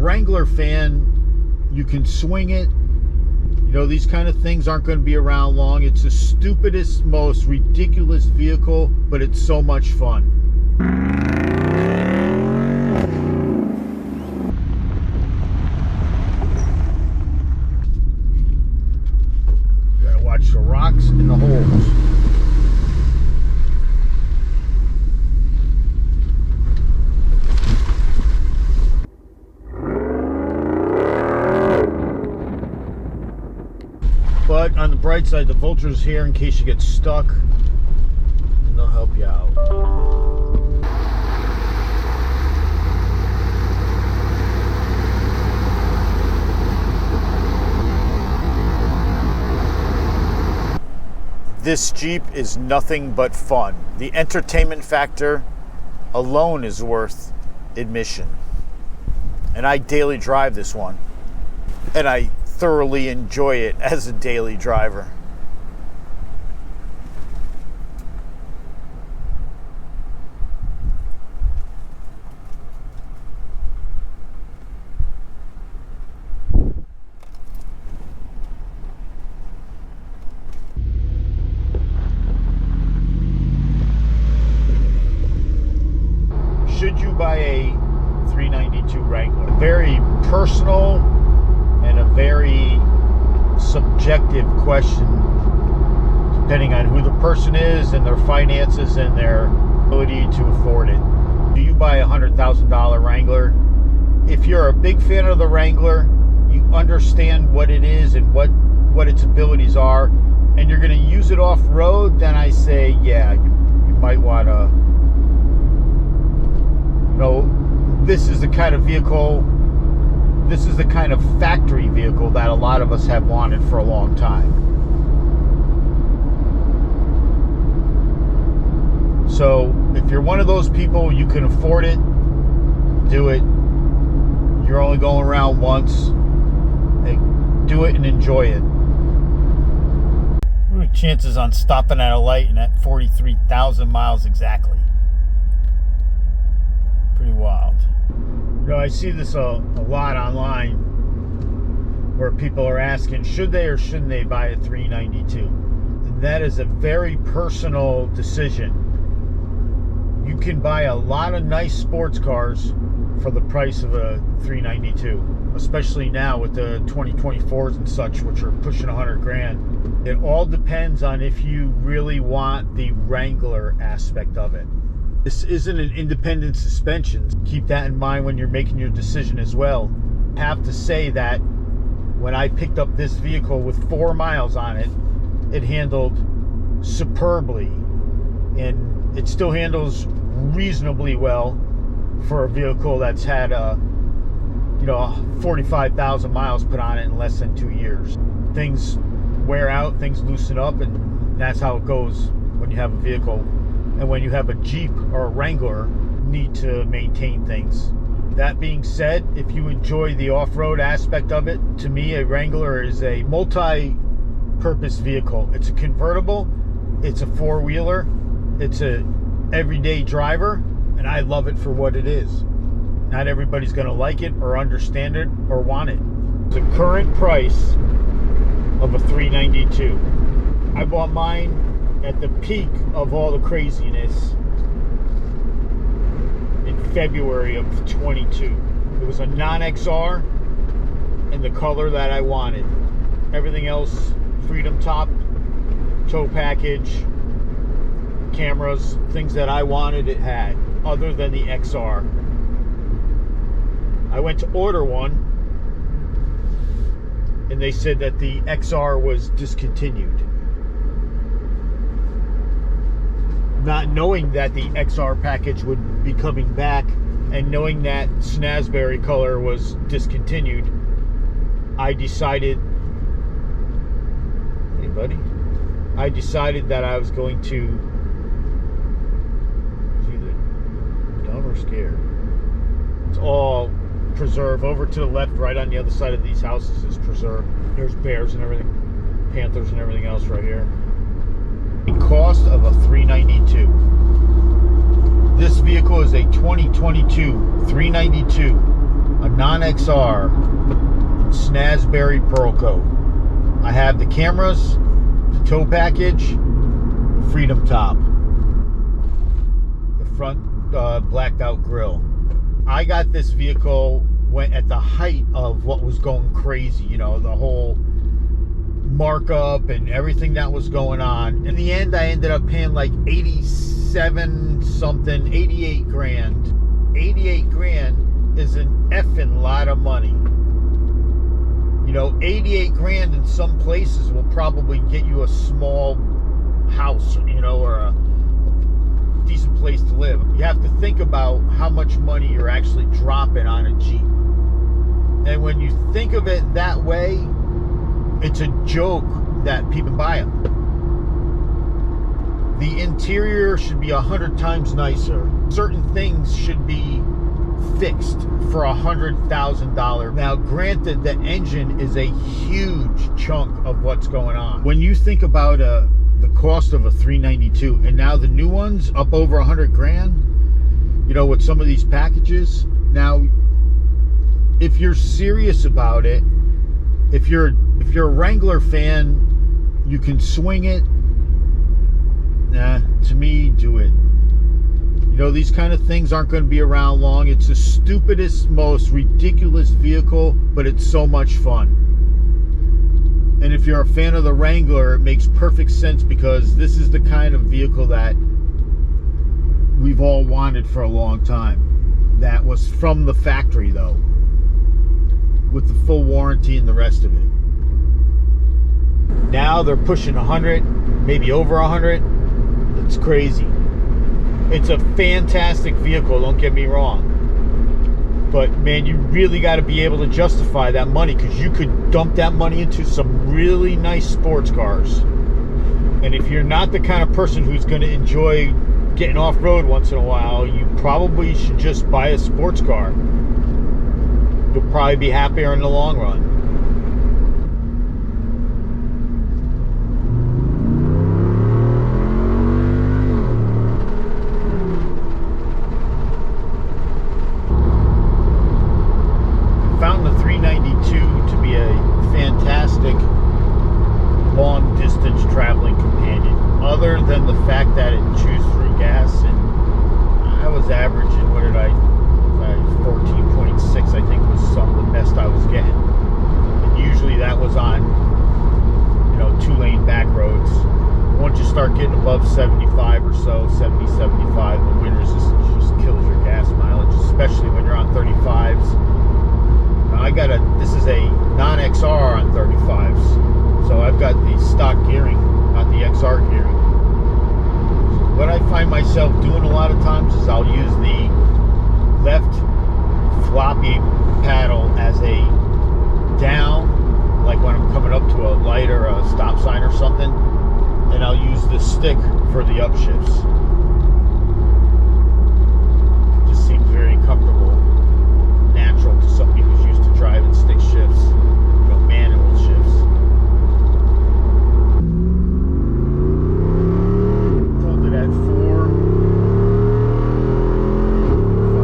Wrangler fan, you can swing it. You know, these kind of things aren't going to be around long. It's the stupidest, most ridiculous vehicle, but it's so much fun. You gotta watch the rocks and the holes. But on the bright side, the Vulture's here in case you get stuck, and they'll help you out. This Jeep is nothing but fun. The entertainment factor alone is worth admission. And I daily drive this one. And I thoroughly enjoy it as a daily driver. Should you buy a 392 Wrangler? Very personal and a very subjective question, depending on who the person is and their finances and their ability to afford it. Do you buy a $100,000 Wrangler? If you're a big fan of the Wrangler, you understand what it is and what its abilities are, and you're going to use it off-road, then I say, yeah, you might want to, you know, this is the kind of vehicle, this is the kind of factory vehicle that a lot of us have wanted for a long time. So if you're one of those people, you can afford it, do it. You're only going around once. Do it and enjoy it. What are the chances on stopping at a light and at 43,000 miles exactly? Pretty wild. You know, I see this a lot online where people are asking, should they or shouldn't they buy a 392? And that is a very personal decision. You can buy a lot of nice sports cars for the price of a 392, especially now with the 2024s and such, which are pushing 100 grand. It all depends on if you really want the Wrangler aspect of it. This isn't an independent suspension. Keep that in mind when you're making your decision as well. I have to say that when I picked up this vehicle with 4 miles on it, it handled superbly, and it still handles reasonably well for a vehicle that's had 45,000 miles put on it in less than 2 years. Things wear out, things loosen up, and that's how it goes when you have a vehicle. And when you have a Jeep or a Wrangler, you need to maintain things. That being said, if you enjoy the off-road aspect of it, to me a Wrangler is a multi-purpose vehicle. It's a convertible, it's a four-wheeler, it's a everyday driver, and I love it for what it is. Not everybody's going to like it or understand it or want it. The current price of a 392. I bought mine at the peak of all the craziness in February of 22. It was a non-XR in the color that I wanted. Everything else, Freedom Top, tow package, cameras, things that I wanted, it had, other than the XR. I went to order one, and they said that the XR was discontinued. Not knowing that the XR package would be coming back, and knowing that Snazberry color was discontinued, I decided, hey buddy, I decided that I was going to, it's either dumb or scared. It's all preserve. Over to the left, right on the other side of these houses is preserve. There's bears and everything, panthers and everything else right here. The cost of a 392. This vehicle is a 2022 392 a non-XR in Snazberry Pearl Coat. I have the cameras, the tow package, Freedom Top, the front blacked out grille. I got this vehicle at the height of what was going crazy, you know, the whole markup and everything that was going on. In the end, I ended up paying like 87 something, 88 grand. 88 grand is an effing lot of money. You know, 88 grand in some places will probably get you a small house, you know, or a decent place to live. You have to think about how much money you're actually dropping on a Jeep. And when you think of it that way, it's a joke that people buy them. The interior should be 100 times nicer. Certain things should be fixed for $100,000. Now, granted, the engine is a huge chunk of what's going on. When you think about the cost of a 392, and now the new ones up over 100 grand, you know, with some of these packages. Now, if you're serious about it, if you're a Wrangler fan, you can swing it. To me, do it. You know, these kind of things aren't going to be around long. It's the stupidest, most ridiculous vehicle, but it's so much fun. And if you're a fan of the Wrangler, it makes perfect sense, because this is the kind of vehicle that we've all wanted for a long time. That was from the factory, though, with the full warranty and the rest of it. Now they're pushing 100, maybe over 100. It's crazy. It's a fantastic vehicle, don't get me wrong. But man, you really got to be able to justify that money, because you could dump that money into some really nice sports cars. And if you're not the kind of person who's going to enjoy getting off-road once in a while, you probably should just buy a sports car. You'll probably be happier in the long run. Found the 392 to be a fantastic long-distance traveling companion, other than the fact that it chews through gas. And I was averaging, what did I 14.6, I think, was some of the best I was getting. And usually that was on, you know, 2-lane back roads. Once you start getting above 75 or so, 70, 75, the wind resistance just kills your gas mileage, especially when you're on 35s. This is a non-XR on 35s, so I've got the stock gearing, not the XR gearing. What I find myself doing a lot of times is I'll use the left floppy paddle as a down, like when I'm coming up to a light or a stop sign or something, and I'll use the stick for the upshifts. It just seems very comfortable, natural to somebody who's used to driving stick shifts, you know, manual shifts. Pulled it at 4, 5.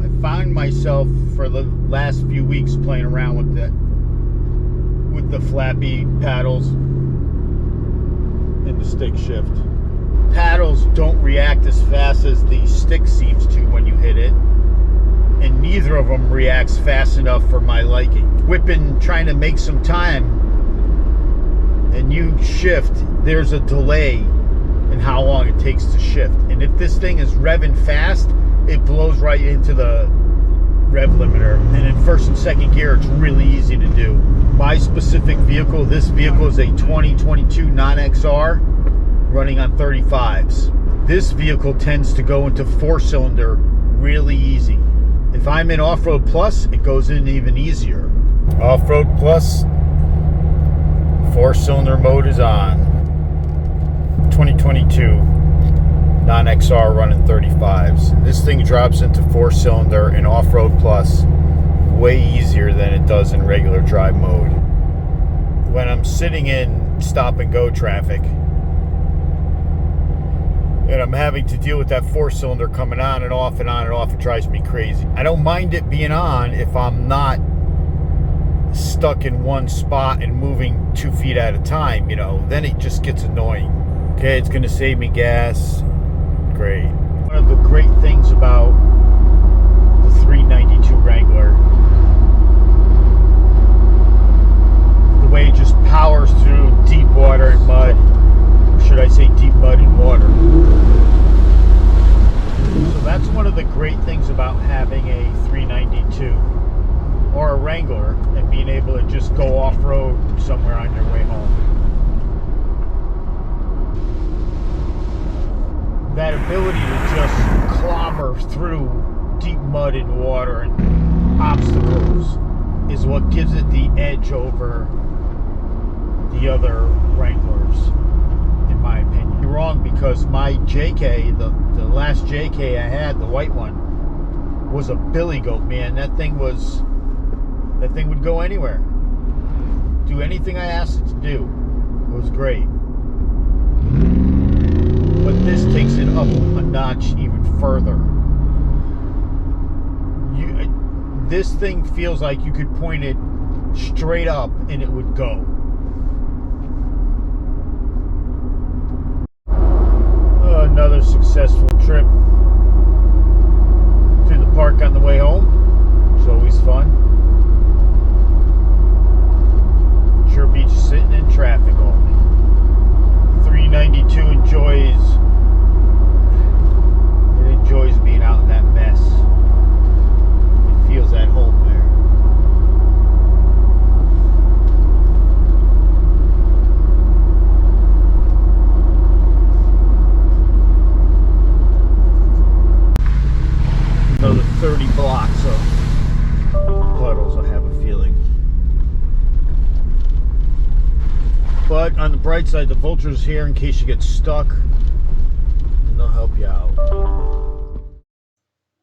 I found myself for the last few weeks playing around with the flappy paddles and the stick shift. Paddles don't react as fast as the stick seems to when you hit it, and neither of them reacts fast enough for my liking. Whipping, trying to make some time, and you shift, there's a delay in how long it takes to shift. And if this thing is revving fast, it blows right into the rev limiter, and in first and second gear it's really easy to do. My specific vehicle, this vehicle is a 2022 non-XR running on 35s. This vehicle tends to go into 4-cylinder really easy. If I'm in Off-Road Plus, it goes in even easier. Off-Road Plus, 4-cylinder mode is on. 2022 non-XR running 35s. This thing drops into 4-cylinder in Off-Road Plus way easier than it does in regular drive mode. When I'm sitting in stop and go traffic and I'm having to deal with that 4-cylinder coming on and off and on and off, it drives me crazy. I don't mind it being on if I'm not stuck in one spot and moving 2 feet at a time, then it just gets annoying. Okay, it's gonna save me gas. Great. One of the great things about the 392 Wrangler, the way it just powers through deep water and mud. Should I say deep mud and water? So that's one of the great things about having a 392 or a Wrangler and being able to just go off-road somewhere on your way home. That ability to just clobber through deep mud and water and obstacles is what gives it the edge over the other Wranglers, in my opinion. You're wrong, because my JK, the last JK I had, the white one, was a billy goat, man. That thing would go anywhere. Do anything I asked it to do. It was great. But this takes it up a notch even further. This thing feels like you could point it straight up and it would go. Another successful trip through the park on the way home. It's always fun. Sure beats sitting in traffic all day. 392 enjoys being out in that mess. It feels at home there. Another 30 blocks of puddles, I have a feeling. But on the bright side, the Vulture's here in case you get stuck, and they'll help you out.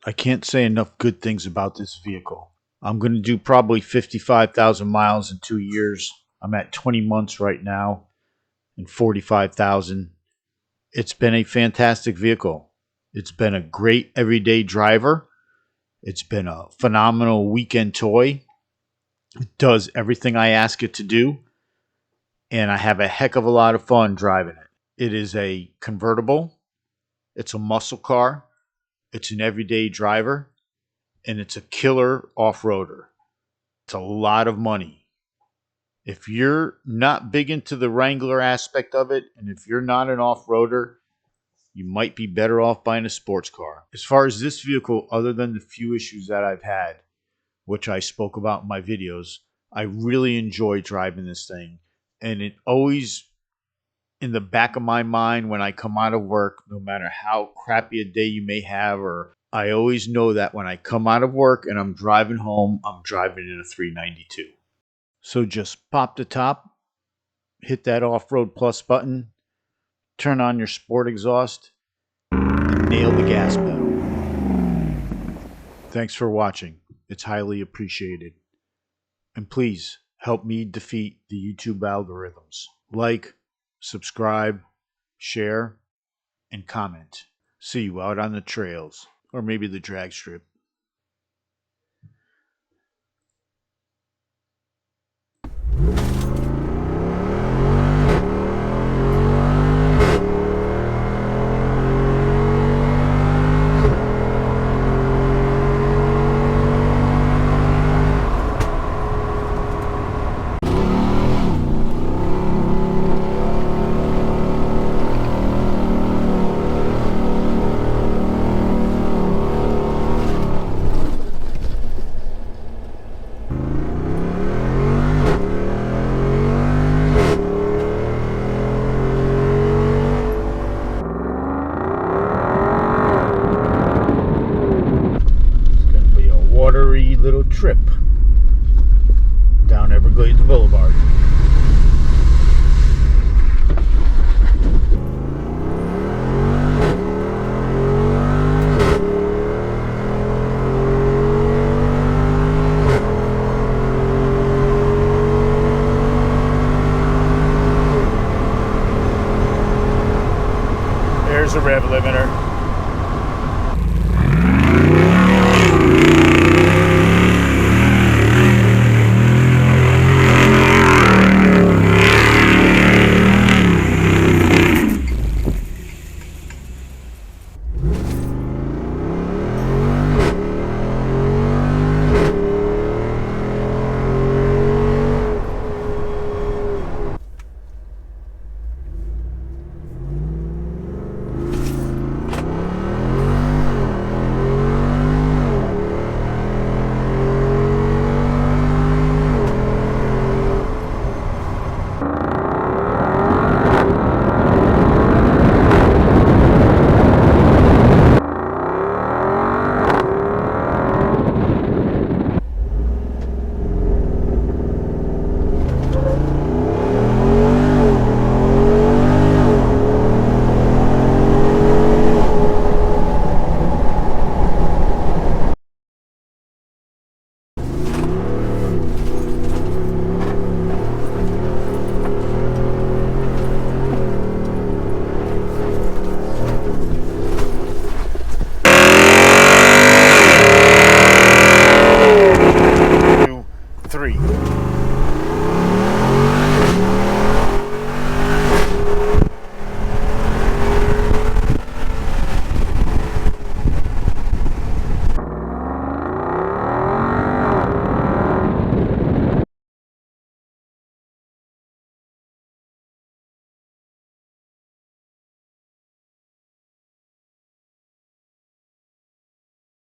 I can't say enough good things about this vehicle. I'm going to do probably 55,000 miles in 2 years. I'm at 20 months right now and 45,000. It's been a fantastic vehicle. It's been a great everyday driver. It's been a phenomenal weekend toy. It does everything I ask it to do. And I have a heck of a lot of fun driving it. It is a convertible. It's a muscle car. It's an everyday driver. And it's a killer off-roader. It's a lot of money. If you're not big into the Wrangler aspect of it, and if you're not an off-roader, you might be better off buying a sports car. As far as this vehicle, other than the few issues that I've had, which I spoke about in my videos, I really enjoy driving this thing. And it always, in the back of my mind, when I come out of work, no matter how crappy a day you may have, or I always know that when I come out of work and I'm driving home, I'm driving in a 392. So just pop the top, hit that off-road plus button, turn on your sport exhaust, and nail the gas pedal. Thanks for watching. It's highly appreciated. And please help me defeat the YouTube algorithms. Like, subscribe, share, and comment. See you out on the trails, or maybe the drag strip. Little trip down Everglades Boulevard. There's a rev limiter. Three.